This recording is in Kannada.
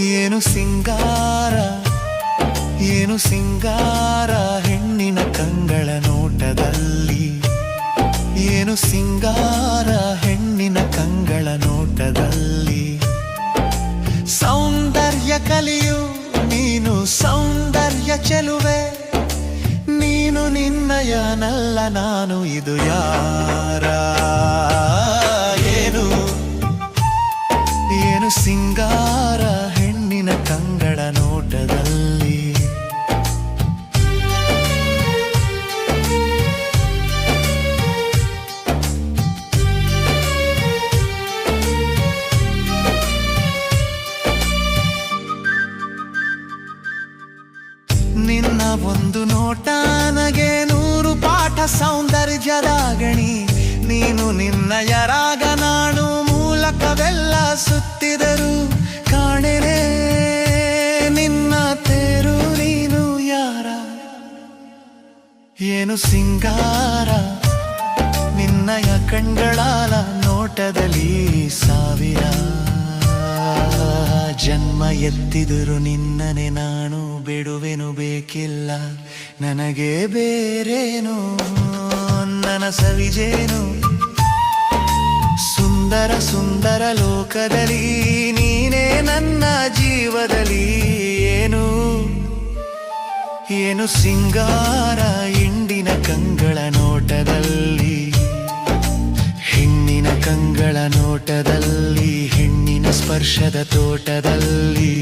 ಏನು ಸಿಂಗಾರ ಏನು ಸಿಂಗಾರ ಹೆಣ್ಣಿನ ಕಂಗಳ ನೋಟದಲ್ಲಿ, ಏನು ಸಿಂಗಾರ ಹೆಣ್ಣಿನ ಕಂಗಳ ನೋಟದಲ್ಲಿ. ಸೌಂದರ್ಯ ಕಲಿಯು ನೀನು ಸೌಂದರ್ಯ ಚೆಲುವೆ, ನೀನು ನಿನ್ನಯನಲ್ಲ ನಾನು ಇದು ಯಾರ. ಏನು ಏನು ಸಿಂಗಾರ ಹೆಣ್ಣಿನ ಕಂಗಳ ನೋಟದಲ್ಲಿ. ನಿನ್ನ ಒಂದು ನೋಟ ನನಗೆ 100 ಪಾಠ ಸೌಂದರ್ಯದ ಗಣಿ. ನೀನು ನಿನ್ನಯ ರಾಗ ನಾಡು ಮೂಲಕವೆಲ್ಲ ಸುತ್ತಿದರು ಕಾಣೆನೆ ನಿನ್ನ ತೇರು ನೀನು ಯಾರ. ಏನು ಸಿಂಗಾರ ನಿನ್ನಯ ಕಣ್ಗಳಾಲ ನೋಟದಲ್ಲಿ ಸಾವಿರ ಜನ್ಮ ಎತ್ತಿದರು ನಿನ್ನನೆ ನಾನು ಬಿಡುವೆನು ಬೇಕಿಲ್ಲ ನನಗೆ ಬೇರೇನು ನನ್ನ ಸವಿಜೇನು. ಸುಂದರ ಸುಂದರ ಲೋಕದಲ್ಲಿ ನೀನೇ ನನ್ನ ಜೀವದಲ್ಲಿ. ಏನು ಏನು ಸಿಂಗಾರ ಹಿಂಡಿನ ಕಂಗಳ ನೋಟದಲ್ಲಿ, ಹೆಣ್ಣಿನ ಕಂಗಳ ನೋಟದಲ್ಲಿ, ಹೆಣ್ಣಿನ ಸ್ಪರ್ಶದ ತೋಟದಲ್ಲಿ.